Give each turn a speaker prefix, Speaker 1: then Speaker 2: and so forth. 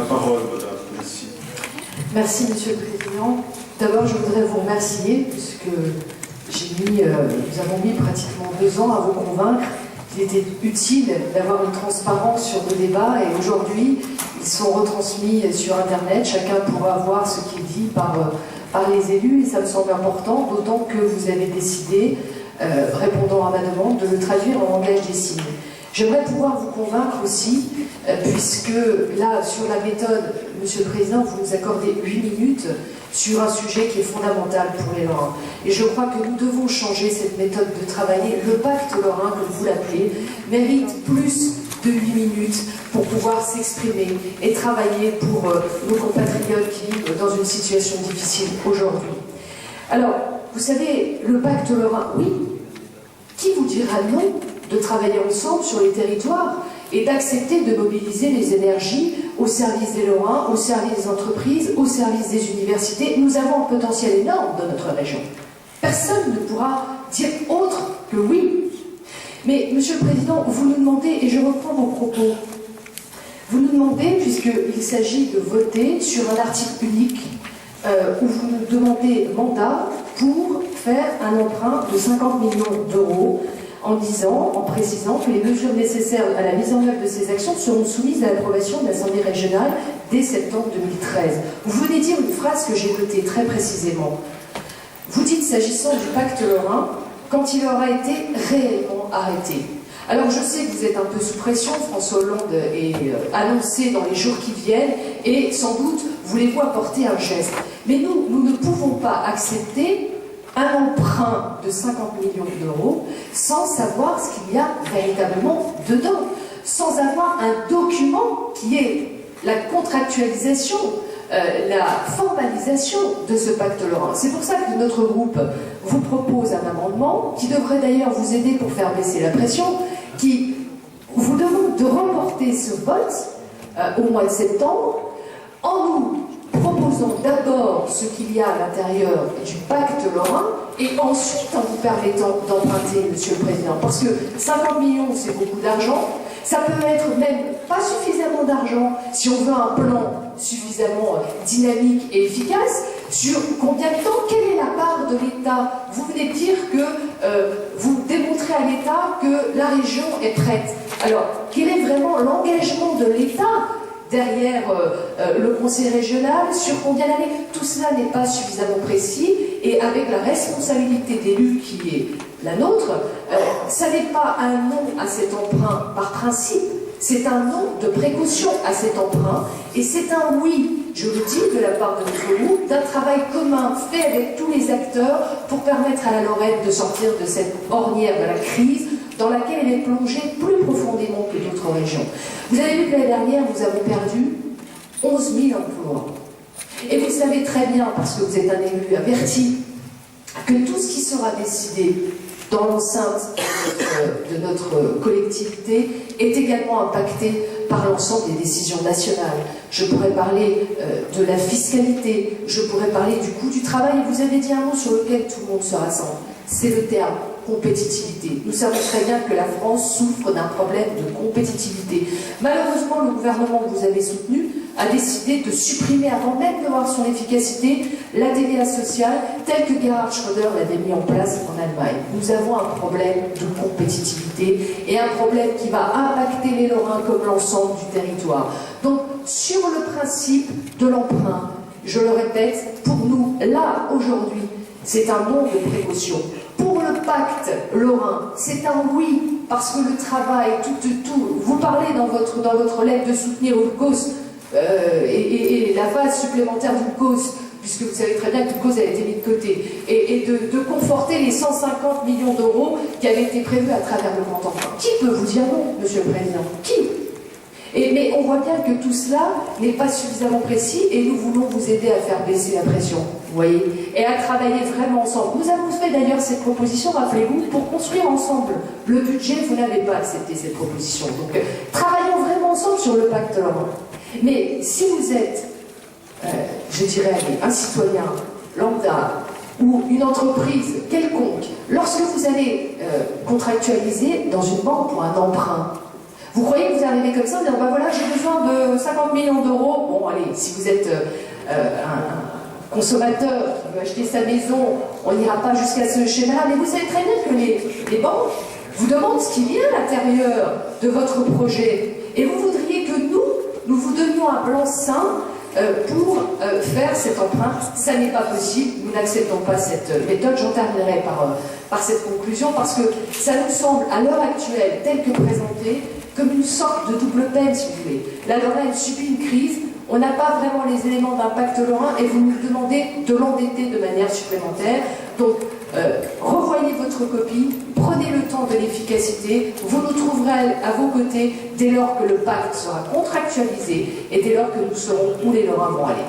Speaker 1: La parole, madame. Merci.
Speaker 2: Merci, Monsieur le Président. D'abord, je voudrais vous remercier, puisque nous avons mis pratiquement 2 ans à vous convaincre qu'il était utile d'avoir une transparence sur nos débats, et aujourd'hui, ils sont retransmis sur Internet. Chacun pourra voir ce qui est dit par les élus, et ça me semble important, d'autant que vous avez décidé, répondant à ma demande, de le traduire en langage des signes. J'aimerais pouvoir vous convaincre aussi, puisque là, sur la méthode, Monsieur le Président, vous nous accordez 8 minutes sur un sujet qui est fondamental pour les Lorrains. Et je crois que nous devons changer cette méthode de travailler. Le pacte lorrain, comme vous l'appelez, mérite plus de 8 minutes pour pouvoir s'exprimer et travailler pour nos compatriotes qui vivent dans une situation difficile aujourd'hui. Alors, vous savez, le pacte lorrain, oui, qui vous dira non de travailler ensemble sur les territoires et d'accepter de mobiliser les énergies au service des Lorrains, au service des entreprises, au service des universités. Nous avons un potentiel énorme dans notre région. Personne ne pourra dire autre que oui. Mais, Monsieur le Président, vous nous demandez, et je reprends vos propos, vous nous demandez, puisqu'il s'agit de voter sur un article unique, où vous nous demandez mandat pour faire un emprunt de 50 millions d'euros, en précisant que les mesures nécessaires à la mise en œuvre de ces actions seront soumises à l'approbation de l'Assemblée régionale dès septembre 2013. Vous venez dire une phrase que j'ai notée très précisément. Vous dites, s'agissant du pacte lorrain, quand il aura été réellement arrêté. Alors je sais que vous êtes un peu sous pression, François Hollande est annoncé dans les jours qui viennent, et sans doute voulez-vous apporter un geste. Mais nous ne pouvons pas accepter un emprunt de 50 millions d'euros sans savoir ce qu'il y a véritablement dedans, sans avoir un document qui est la contractualisation, la formalisation de ce pacte lorrain. C'est pour ça que notre groupe vous propose un amendement qui devrait d'ailleurs vous aider pour faire baisser la pression, qui vous demande de reporter ce vote au mois de septembre en nous proposant d'abord ce qu'il y a à l'intérieur du pacte lorrain et ensuite en vous permettant d'emprunter, Monsieur le Président. Parce que 50 millions, c'est beaucoup d'argent. Ça peut être même pas suffisamment d'argent si on veut un plan suffisamment dynamique et efficace. Sur combien de temps? Quelle est la part de l'État? Vous venez de dire que vous démontrez à l'État que la région est prête. Alors, quel est vraiment l'engagement de l'État derrière le conseil régional, sur combien d'années? Tout cela n'est pas suffisamment précis, et avec la responsabilité d'élu qui est la nôtre, ça n'est pas un non à cet emprunt par principe, c'est un non de précaution à cet emprunt, et c'est un oui, je le dis, de la part de notre groupe, d'un travail commun fait avec tous les acteurs pour permettre à la Lorraine de sortir de cette ornière de la crise dans laquelle elle est plongée plus profondément que d'autres régions. Vous avez vu que l'année dernière, nous avons perdu 11 000 emplois. Et vous savez très bien, parce que vous êtes un élu averti, que tout ce qui sera décidé dans l'enceinte de notre collectivité est également impacté par l'ensemble des décisions nationales. Je pourrais parler de la fiscalité, je pourrais parler du coût du travail, et vous avez dit un mot sur lequel tout le monde se rassemble, c'est le terme compétitivité. Nous savons très bien que la France souffre d'un problème de compétitivité. Malheureusement, le gouvernement que vous avez soutenu a décidé de supprimer, avant même de voir son efficacité, la TVA sociale, telle que Gerhard Schröder l'avait mis en place en Allemagne. Nous avons un problème de compétitivité et un problème qui va impacter les Lorrains comme l'ensemble du territoire. Donc, sur le principe de l'emprunt, je le répète, pour nous, là, aujourd'hui, c'est un non de précaution. Pour le pacte lorrain, c'est un oui, parce que le travail, tout, vous parlez dans votre lettre de soutenir ULCOS et la phase supplémentaire d'ULCOS, puisque vous savez très bien que ULCOS a été mis de côté, et de conforter les 150 millions d'euros qui avaient été prévus à travers le grand emprunt. Qui peut vous dire non, Monsieur le Président? Qui? Mais on voit bien que tout cela n'est pas suffisamment précis, et nous voulons vous aider à faire baisser la pression, vous voyez, et à travailler vraiment ensemble. Nous avons fait d'ailleurs cette proposition, rappelez-vous, pour construire ensemble le budget. Vous n'avez pas accepté cette proposition. Donc, travaillons vraiment ensemble sur le pacte lorrain. Mais si vous êtes, je dirais, un citoyen lambda ou une entreprise quelconque, lorsque vous allez contractualiser dans une banque pour un emprunt, Vous croyez que vous arrivez comme ça, en disant, ben voilà, j'ai besoin de 50 millions d'euros. Bon, allez, si vous êtes un consommateur qui veut acheter sa maison, on n'ira pas jusqu'à ce schéma-là, mais vous savez très bien que les banques vous demandent ce qui vient à l'intérieur de votre projet. Et vous voudriez que nous vous donnions un blanc-seing pour faire cette empreinte. Ça n'est pas possible, nous n'acceptons pas cette méthode. J'en terminerai par cette conclusion, parce que ça nous semble, à l'heure actuelle, tel que présenté, comme une sorte de double peine, si vous voulez. La Lorraine subit une crise, on n'a pas vraiment les éléments d'impact lorrain, et vous nous demandez de l'endetter de manière supplémentaire. Donc, revoyez votre copie, prenez le temps de l'efficacité, vous nous trouverez à vos côtés dès lors que le pacte sera contractualisé et dès lors que nous saurons où les Lorrains vont aller.